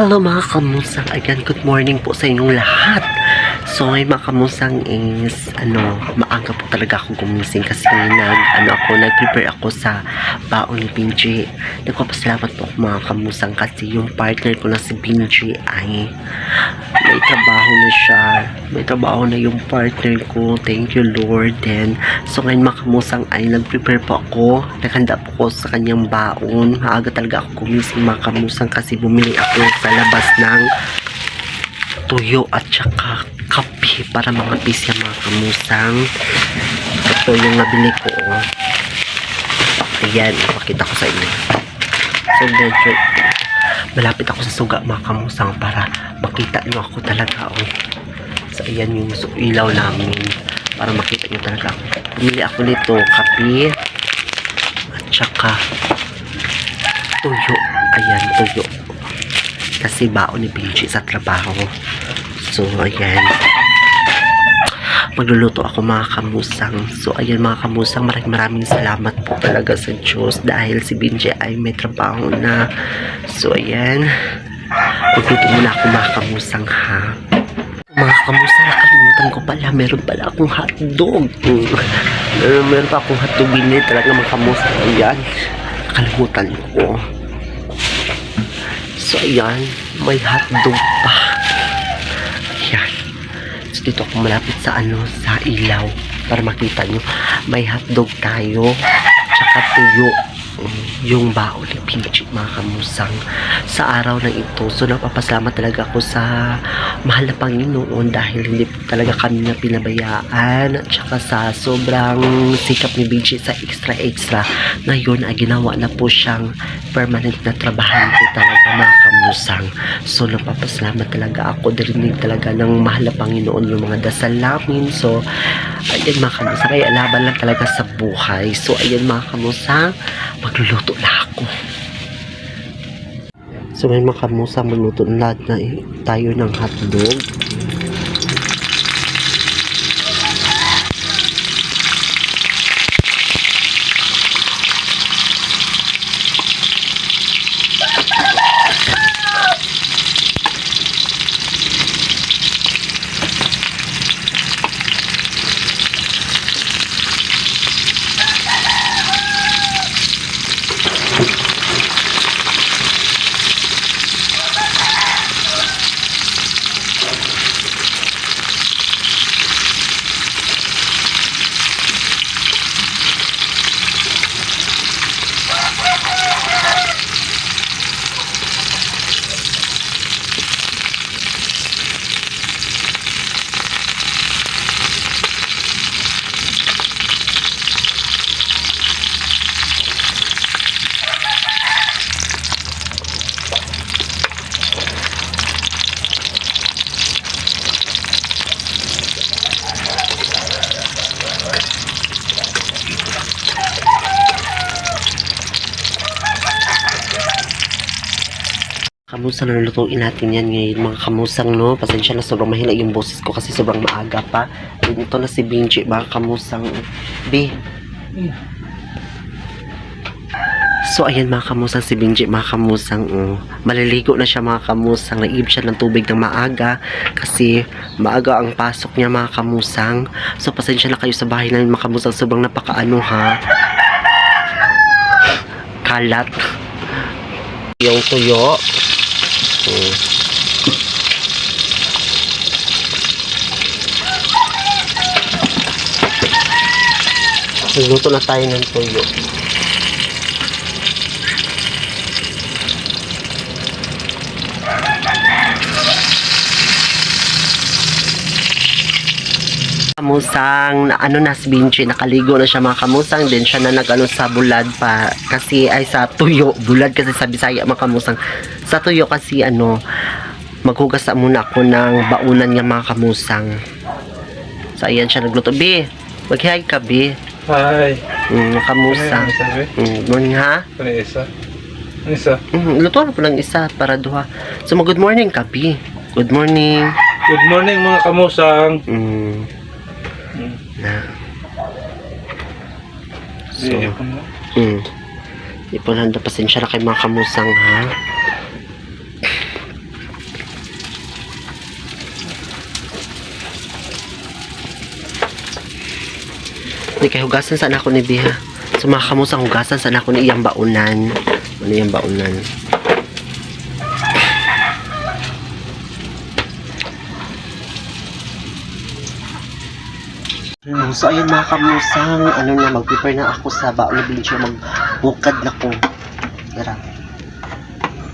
Hello mga kamusang, again good morning po sa inyong lahat. So ngayon mga kamusang is maaga po talaga ako gumising kasi nag-prepare ako sa baon ni Benji. Nagpapasalamat po ako mga kamusang kasi yung partner ko na si Benji ay may trabaho na siya. May trabaho na yung partner ko. Thank you Lord. Then so ngayon mga kamusang ay nag-prepare po ako. Naghanda po ako sa kanyang baon. Maaga talaga ako gumising mga kamusang kasi bumili ako sa labas ng tuyo at saka kape para mga bisya mga kamusang. Ito yung nabili ko. Ayan, ipakita ko sa inyo. So medyo malapit ako sa suga mga kamusang para makita nyo ako talaga. So ayan yung ilaw namin para makita nyo talaga ako. Bumili ako nito kape at saka tuyo. Ayan, tuyo. Kasi baon ni Benji sa trabaho. So, ayan. Magluluto ako mga kamusang. So, ayan mga kamusang. Maraming salamat po talaga sa Diyos dahil si Benji ay may trabaho na. So, ayan. Magluto muna ako mga kamusang ha. Mga kamusang, nakalimutan ko pala. Meron pala akong hotdog. Meron pa akong hotdog binili talaga mga kamusang. Ayan. Nakalimutan ko. So, ayan. May hotdog pa. Ayan. So, dito ako malapit sa sa ilaw. Para makita nyo. May hotdog tayo. Tsaka tuyo. Yung baon ni Benji mga kamusang sa araw na ito. So napapasalamat talaga ako sa mahal na Panginoon dahil hindi talaga kami na pinabayaan at saka sa sobrang sikap ni Benji sa extra ngayon ay ginawa na po siyang permanent na trabahante talaga mga kamusang. So napapasalamat talaga ako, dirinig talaga ng mahal na Panginoon yung mga dasal namin. So ayan mga kamusang, kaya laban lang talaga sa buhay. So ayan mga kamusang, magluluto na ako. So ngayon mga kamusang, magluto na tayo ng hotdog. Kamusang, nalutuin natin yan ngayon mga kamusang, no? Pasensya na sobrang mahina yung boses ko kasi sobrang maaga pa. Ito na si Benji mga kamusang. So ayan mga kamusang, si Benji mga kamusang, maliligo na siya mga kamusang. Nag-iib siya ng tubig ng maaga kasi maaga ang pasok niya mga kamusang. So pasensya na kayo sa bahay namin mga kamusang, sobrang napakaano ha, kalat yung tuyo. Nagluto na tayo ng tuyo. Kamusang, na si Benji, nakaligo na siya mga kamusang, then siya na sa bulad pa kasi ay sa tuyo, bulad kasi sa Bisaya mga kamusang. Sa tuyo kasi maghugas muna ako ng baunan niya mga kamusang. So ayan siya nagluto. Bi, mag-hi ka Bi. Hi. Kamusang. Morning ha? Ano isa? Ano isa? Luto na po lang isa para duha. So good morning ka Bi. Good morning. Good morning mga kamusang. Na. So, ipon handa, pasensya na kay mga kamusang ha. Di kay hugasan sana ako ni Biha. So mga kamusang hugasan sana ako ni iyang baunan. Ano iyang baunan? So ayun mga kamusang, ano na, mag-prepare na ako sa baon ni Binji, magbukad na ko. Tara.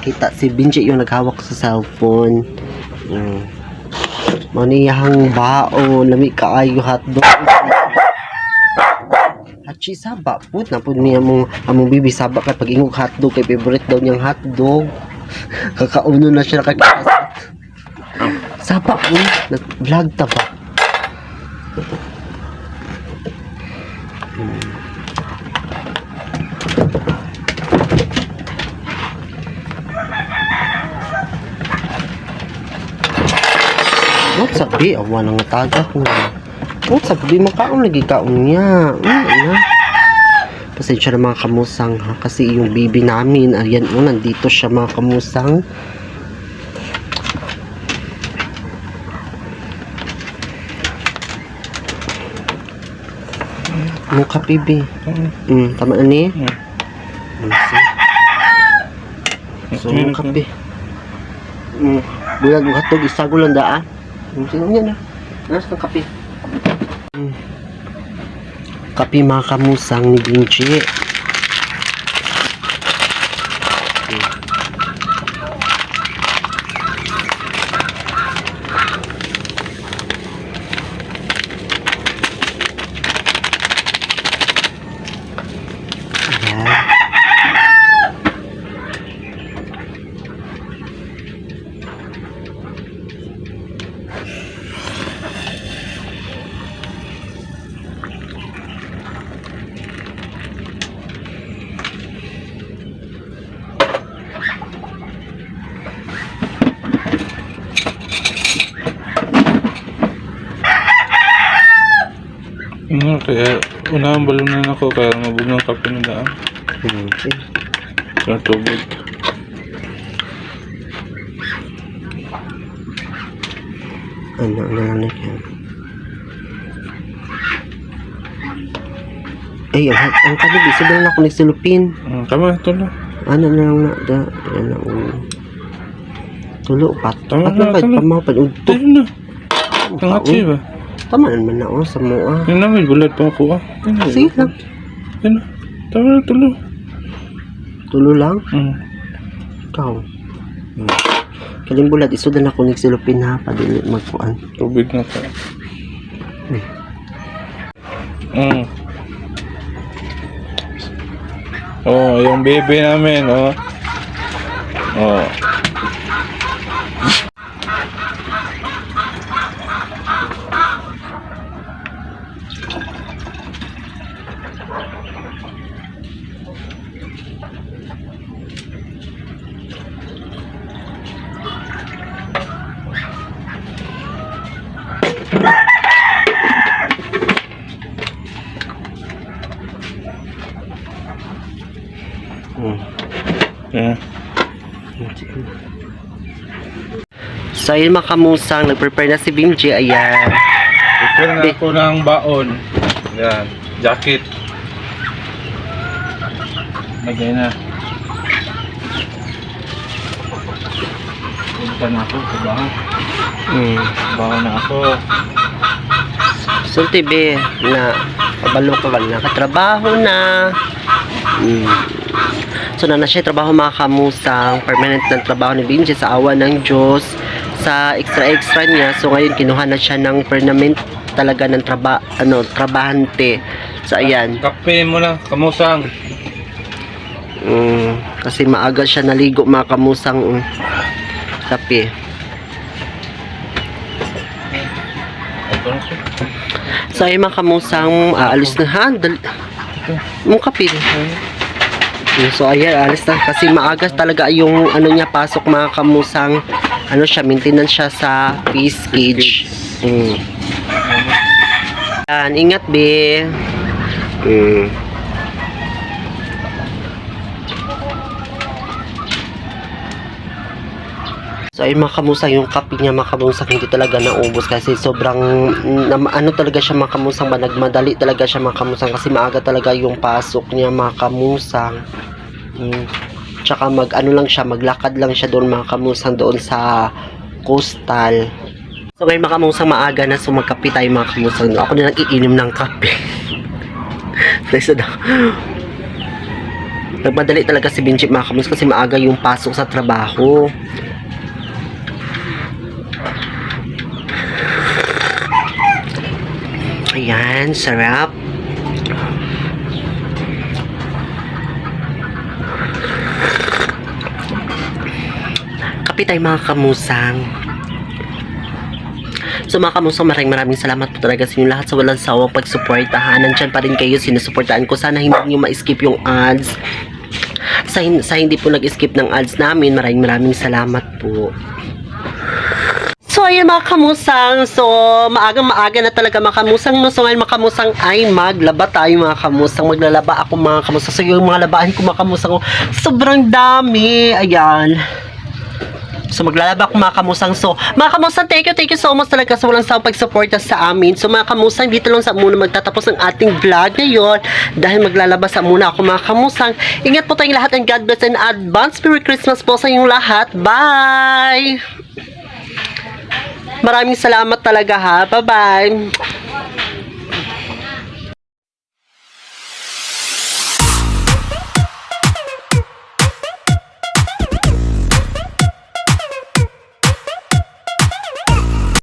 Kita si Binji yung naghawak sa cellphone. Maniyahang baon, lami kaayo hotdog. Hachi saba, put na po niya among bibi saba kay pag-ingog hotdog, kay favorite daw niyang hotdog. Kakauno na siya nakakita. Saba po, nag-vlog ta ba? What sabi? Awa nang tagak na. What sabi? Makaon lagi kaon niya. Na. Pasensya na mga kamusang ha. Kasi yung bibi namin, ayan o, nandito siya mga kamusang. Ano ka, bibi? Tama na ni? So, ano kape? Bulag mo hatog, isago lang daa. Sino yan na? Anas ng kape? Kape mga kamusang ni Binji. Kaya unang balunan ako kaya mabugang kape na daan. Sa tubig. Ano yan? Ay, ang kanibig, sobrang ako nagsilupin. Tama, tulo. Ano na lang na, ano, tulo, pat. Tama At na, kahit tama. pamapad, udto. Tayo na. Tangatsi ba? Tama naman na, sa mua. Yan namin, bulad pa ako Sige lang. Yan na. Tama na, tulo. Tulo lang? Ikaw. Kalimbulad, iso na ako nagsilupin ha, padili magkuan. Tubig na ka. Oh, yung baby namin, oh. Oh. Yeah. So ayun mga kamusang, nag-prepare na si Binji, ayan. Prepare na ako ng baon. Yan, jacket. Lagay na. Punta na ako sa baho. Baho na ako. Sulti be, na pabalo ka ba, nakatrabaho na. So na siya trabaho mga kamusang, permanent na trabaho ni Binji sa awa ng Diyos, sa extra niya. So ngayon kinuha na siya ng permanent talaga ng trabahante. So ayan. Kape mo na, kamusang. Kasi maaga siya naligo mga kamusang. Kape. So ayun mga kamusang, aalis na ha. Mong kape. So ayan, alis na kasi maaga talaga yung ano niya pasok mga kamusang. Ano siya, maintenance siya sa fish cage. Yan, ingat be. So So ayun mga kamusang, yung kape niya mga kamusang hindi talaga naubos kasi sobrang ano talaga siya mga kamusang, nagmadali talaga siya mga kamusang kasi maaga talaga yung pasok niya mga kamusang. Tsaka ano lang siya, maglakad lang siya doon mga kamusang doon sa coastal. So ngayon mga kamusang maaga na, so magkape tayo mga kamusang. Ako na nag-iinom ng kape. Nagmadali talaga si Benji mga kamusang kasi maaga yung pasok sa trabaho. Ayan, sarap. Kape tayo mga kamusang. So mga kamusang, maraming salamat po talaga sa inyo lahat sa walang sawang pagsuportahan. Nandyan pa rin kayo, sinusuportahan ko. Sana hindi nyo ma-skip yung ads. Sa hindi po nag-skip ng ads namin, maraming salamat po. So ayun mga kamusang, so maaga na talaga mga kamusang, no? So ngayon mga kamusang ay maglaba tayo mga kamusang, maglalaba ako mga kamusang. So yung mga labahan ko mga kamusang, sobrang dami, ayan. So maglalaba ako mga kamusang. So mga kamusang, thank you so much talaga sa walang sawang pagsuporta sa amin. So mga kamusang, dito lang sa muna magtatapos ang ating vlog ngayon dahil maglalaba sa muna ako mga kamusang. Ingat po tayong lahat and God bless and advance Merry Christmas po sa inyong lahat. Bye! Maraming salamat talaga ha. Bye-bye.